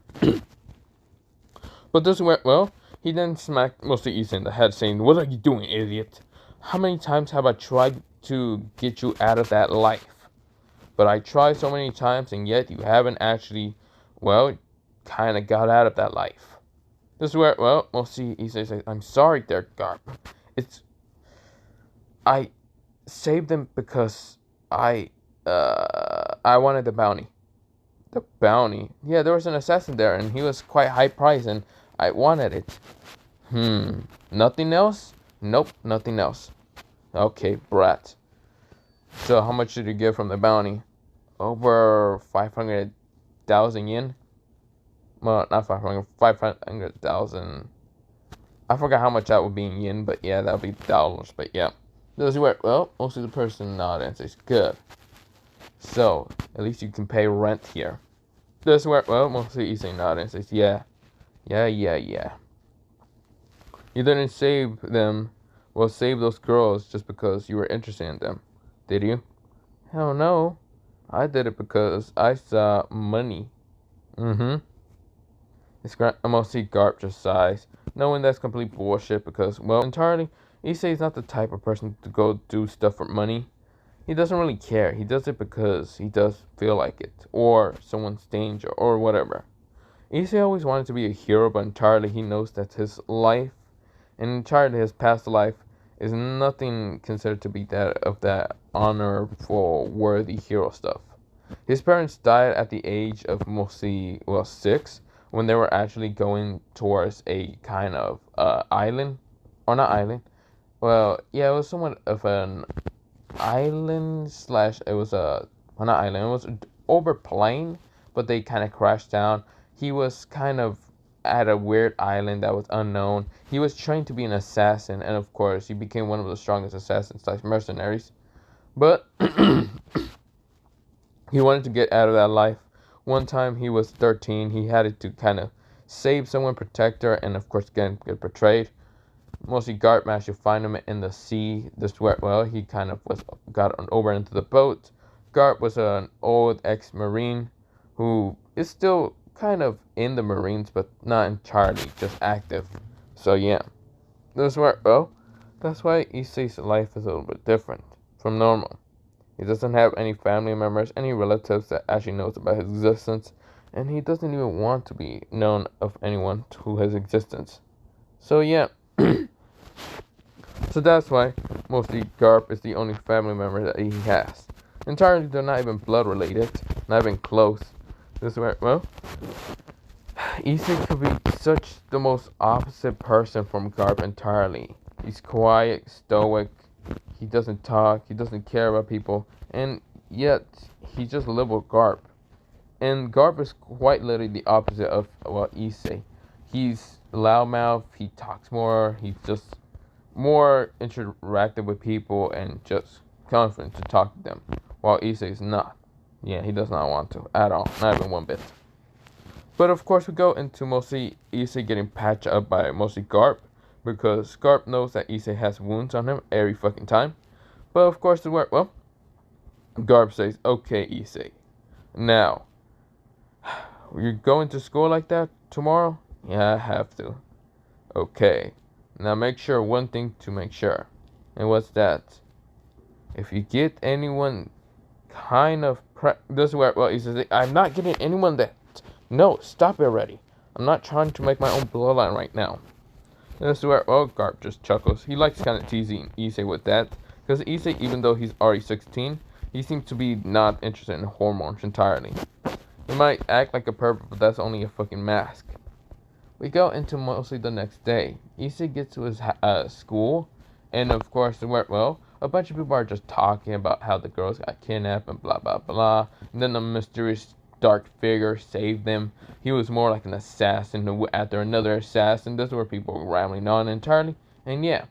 But this is where, well, he then smacked mostly Issei in the head, saying, what are you doing, idiot? How many times have I tried to get you out of that life? But I tried so many times, and yet you haven't actually, well, kind of got out of that life. This is where, well, we'll see. He says, I'm sorry there, Garp. I saved them because I wanted the bounty. The bounty? Yeah, there was an assassin there, and he was quite high priced, and I wanted it. Nothing else? Nope, nothing else. Okay, brat. So how much did you get from the bounty? Over 500,000 yen? Well, not 500,000. I forgot how much that would be in yen, but yeah, that would be dollars. But yeah, this is where, well, mostly the person nodded and says, good. So, at least you can pay rent here. This is where, well, mostly Issei nodded and says, yeah. You didn't save them, well, save those girls just because you were interested in them, did you? Hell no. I did it because I saw money. Mostly Garp just sighs, knowing that's complete bullshit because, well, entirely, Issei is not the type of person to go do stuff for money. He doesn't really care. He does it because he does feel like it, or someone's danger, or whatever. Issei always wanted to be a hero, but entirely he knows that his life, and entirely his past life, is nothing considered to be that of that honorful, worthy hero stuff. His parents died at the age of mostly, well, 6, when they were actually going towards a kind of island, or not island, well, yeah, it was somewhat of an island slash, it was a, well, not island, it was an over plane, but they kind of crashed down. He was kind of at a weird island that was unknown. He was trained to be an assassin, and of course, he became one of the strongest assassins slash mercenaries, but he wanted to get out of that life. One time he was 13, he had to kind of save someone, protect her, and of course get betrayed. Mostly Garp managed to find him in the sea. This where, well, he kind of got over into the boat. Garp was an old ex-marine who is still kind of in the Marines, but not entirely, just active. So yeah, this where, well, that's why Issei's life is a little bit different from normal. He doesn't have any family members, any relatives that actually knows about his existence, and he doesn't even want to be known of anyone to his existence. So yeah, so that's why mostly Garp is the only family member that he has. Entirely, they're not even blood related, not even close. This is where, well, Issei could be such the most opposite person from Garp entirely. He's quiet, stoic, he doesn't talk, he doesn't care about people, and yet he just lives with Garp. And Garp is quite literally the opposite of Issei. He's loudmouth, he talks more, he's just more interactive with people and just confident to talk to them, while Issei is not. Yeah, he does not want to at all, not even one bit. But of course, we go into mostly Issei getting patched up by mostly Garp, because Garp knows that Issei has wounds on him every fucking time. But of course, Garp says, "Okay, Issei, now you're going to school like that tomorrow? Yeah, I have to. Okay, now make sure one thing to make sure, and what's that? If you get anyone kind of this is where he says, I'm not getting anyone that. No, stop it already. I'm not trying to make my own bloodline right now." This is where, Garp just chuckles. He likes kind of teasing Issei with that. Because Issei, even though he's already 16, he seems to be not interested in hormones entirely. He might act like a pervert, but that's only a fucking mask. We go into mostly the next day. Issei gets to his school. And of course, a bunch of people are just talking about how the girls got kidnapped and blah, blah, blah. And then the mysterious dark figure saved them. He was more like an assassin after another assassin. This is where people were rambling on entirely. And yeah.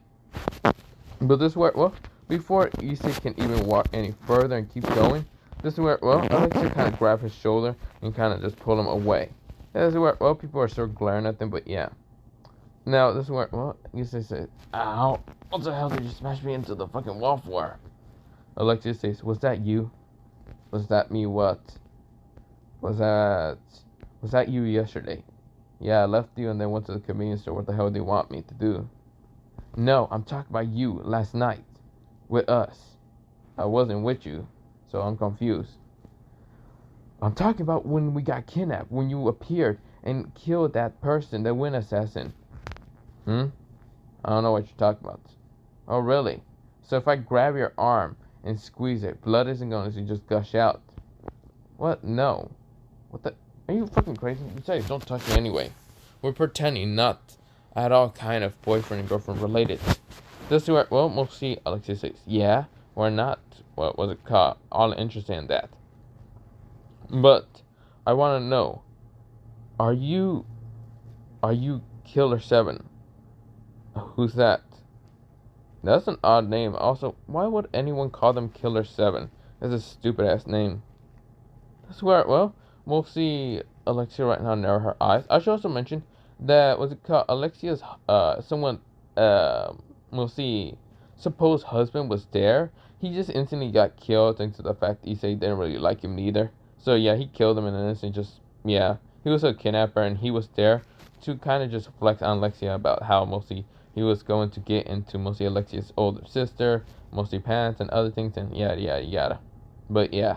But this is where, before Issei can even walk any further and keep going, this is where, Alexia kind of grabbed his shoulder and kind of just pulled him away. This is where, people are still glaring at them, but yeah. Now, this is where, Issei says, "Ow, what the hell did you smash me into the fucking wall for?" Alexia says, "Was that you? Was that me what? Was that you yesterday?" "Yeah, I left you and then went to the convenience store. What the hell do you want me to do?" "No, I'm talking about you last night. With us. I wasn't with you, so I'm confused." "I'm talking about when we got kidnapped, when you appeared and killed that person, the wind assassin." I don't know what you're talking about." "Oh, really? So if I grab your arm and squeeze it, blood isn't going to just gush out?" "What? No. What the? Are you fucking crazy? Besides, don't touch me anyway. We're pretending not at all kind of boyfriend and girlfriend related." This is where, mostly Alexia says, "Yeah, we're not. What was it called? All interested in that. But I want to know, are you Killer 7? "Who's that?" "That's an odd name. Also, why would anyone call them Killer 7? That's a stupid ass name." This is where, we'll see Alexia right now narrow her eyes. I should also mention that, Alexia's, we'll see, supposed husband was there. He just instantly got killed thanks to the fact Issei didn't really like him neither. So yeah, he killed him in an instant, he was a kidnapper and he was there to kind of just flex on Alexia about how mostly he was going to get into mostly Alexia's older sister, mostly pants and other things and yada yada yada. But yeah.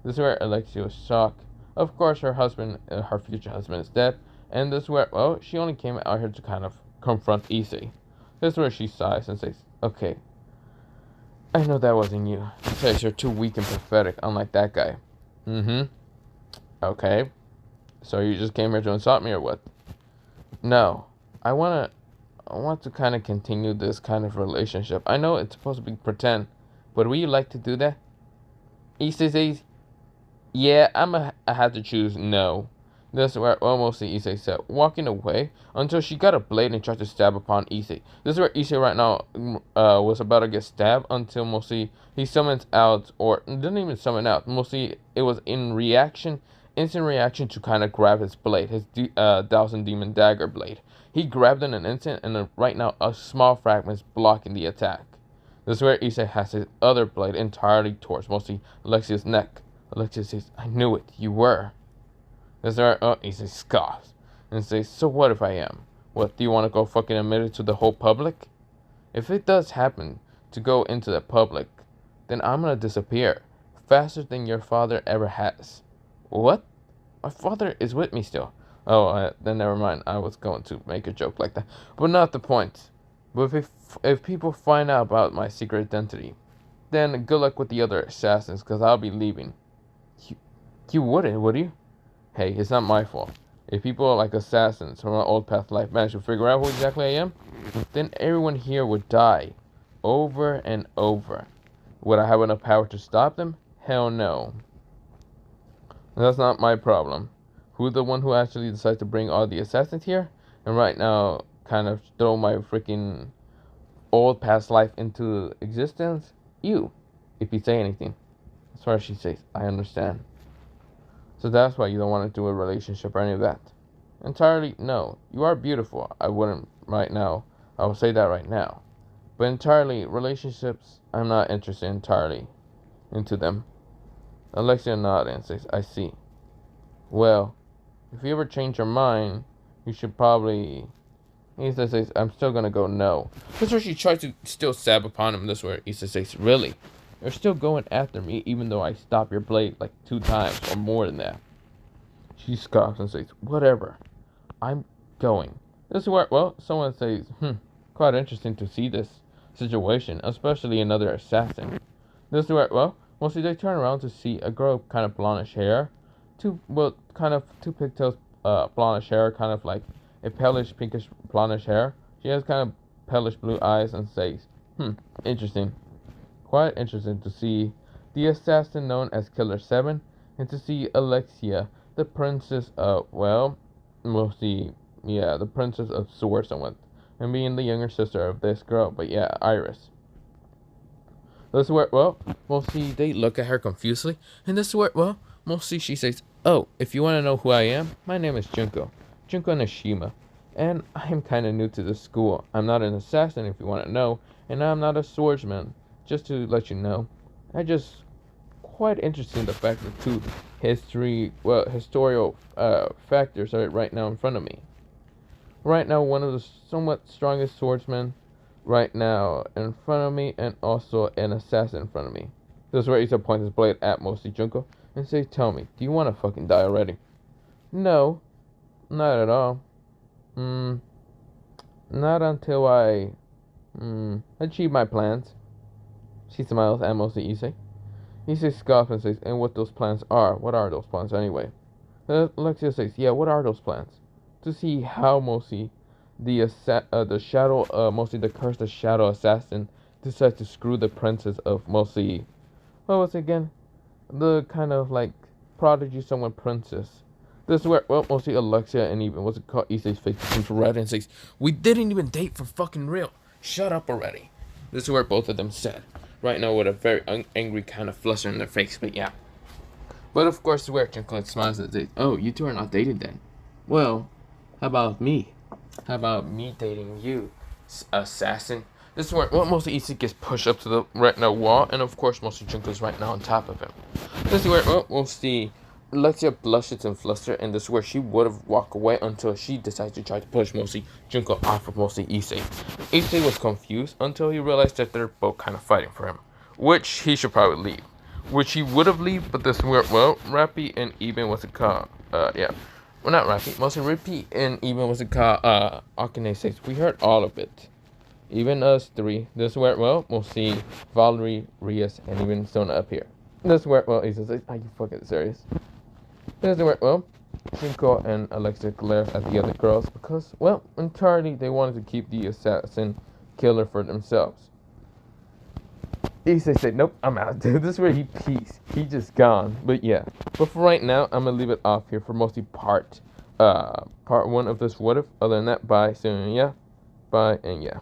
This is where Alexia was shocked. Of course, her husband, her future husband, is dead. And this is where, she only came out here to kind of confront Issei. This is where she sighs and says, "Okay, I know that wasn't you. Says you're too weak and pathetic, unlike that guy." "Okay. So you just came here to insult me or what?" "No. I want to kind of continue this kind of relationship. I know it's supposed to be pretend, but would you like to do that?" Issei says, "Yeah, I had to choose no." This is where mostly Issei said, walking away until she got a blade and tried to stab upon Issei. This is where Issei right now was about to get stabbed until mostly he summons out, or didn't even summon out. Mostly it was instant reaction to kind of grab his blade, his Thousand Demon Dagger blade. He grabbed it in an instant, and right now a small fragment is blocking the attack. This is where Issei has his other blade entirely towards mostly Alexia's neck. Alexia says, "I knew it, you were." This is where Issei scoffs and says, "So what if I am? What, do you want to go fucking admit it to the whole public? If it does happen to go into the public, then I'm gonna disappear faster than your father ever has." "What? My father is with me still." "Oh, then never mind. I was going to make a joke like that, but not the point. But if people find out about my secret identity, then good luck with the other assassins, because I'll be leaving." You wouldn't, would you?" "Hey, it's not my fault. If people like assassins from my old past life manage to figure out who exactly I am, then everyone here would die. Over and over. Would I have enough power to stop them? Hell no. That's not my problem. Who's the one who actually decides to bring all the assassins here? And right now, kind of throw my freaking old past life into existence? You. If you say anything. As far as she says, I understand. So that's why you don't want to do a relationship or any of that. Entirely, no. You are beautiful. I wouldn't right now. I will say that right now. But entirely, relationships, I'm not interested entirely into them. Alexia nodded and says, I see. Well, if you ever change your mind, you should probably... Issa says, I'm still gonna go no. That's where she tries to still stab upon him. This where Issa says, really? You're still going after me even though I stopped your blade like 2 times or more than that. She scoffs and says, whatever. I'm going. This is where, well, someone says, quite interesting to see this situation, especially another assassin. This is where, well, mostly they turn around to see a girl with kind of blondish hair. Two pigtails, blondish hair, kind of like a palish pinkish blondish hair. She has kind of palish blue eyes and says, interesting. Quite interesting to see the assassin known as Killer 7 and to see Alexia, the princess of, well, mostly, yeah, the princess of Swords somewhat, and being the younger sister of this girl, but yeah, Iris. This is where, well, mostly they look at her confusedly, and this is where, well, mostly she says, oh, if you want to know who I am, my name is Junko Nishima, and I am kind of new to this school. I'm not an assassin if you want to know, and I'm not a swordsman, just to let you know. I just, quite interesting the fact that 2 historical factors are right now in front of me. Right now, one of the somewhat strongest swordsmen right now in front of me, and also an assassin in front of me. This is where Issa points his blade at mostly Junko and says, tell me, do you want to fucking die already? No, not at all. Not until I achieve my plans. She smiles at mostly Issei. Issei scoffs and says, and what those plans are? What are those plans anyway? Alexia says, yeah, what are those plans? To see how mostly the shadow, mostly the cursed shadow assassin decides to screw the princess of mostly, what was it again? The kind of like prodigy someone princess. This is where, well, mostly Alexia and even, what's it called, Issei's face becomes red and says, we didn't even date for fucking real. Shut up already. This is where both of them said. Right now with a very angry kind of fluster in their face, but yeah. But of course, where Junko smiles and says, oh, you 2 are not dating then. Well, how about me? How about me dating you, assassin? This is where, well, mostly Issei gets pushed up to the right now wall, and of course, mostly Junko's right now on top of him. This is where, well, we'll see Alexia blushes and flusters, and this is where she would have walked away until she decided to try to push mostly Junko off of mostly Issei. Issei was confused until he realized that they're both kind of fighting for him, which he should probably leave. Which he would have left, but this is where, well, Rappy and Eben was a call. Yeah. Well, not Rappy, mostly Rippy and Eben was a call. Akane says, we heard all of it. Even us 3. This is where, well, we'll see Valerie, Rias, and even Sona up here. This is where, well, Issa says, are you fucking serious? This is where, well, Junko and Alexia glare at the other girls because, well, entirely they wanted to keep the assassin killer for themselves. Issei said, nope, I'm out, dude. This is where he peace. He just gone. But yeah. But for right now, I'm gonna leave it off here for mostly part 1 of this what if. Other than that, bye soon, yeah. Bye and yeah.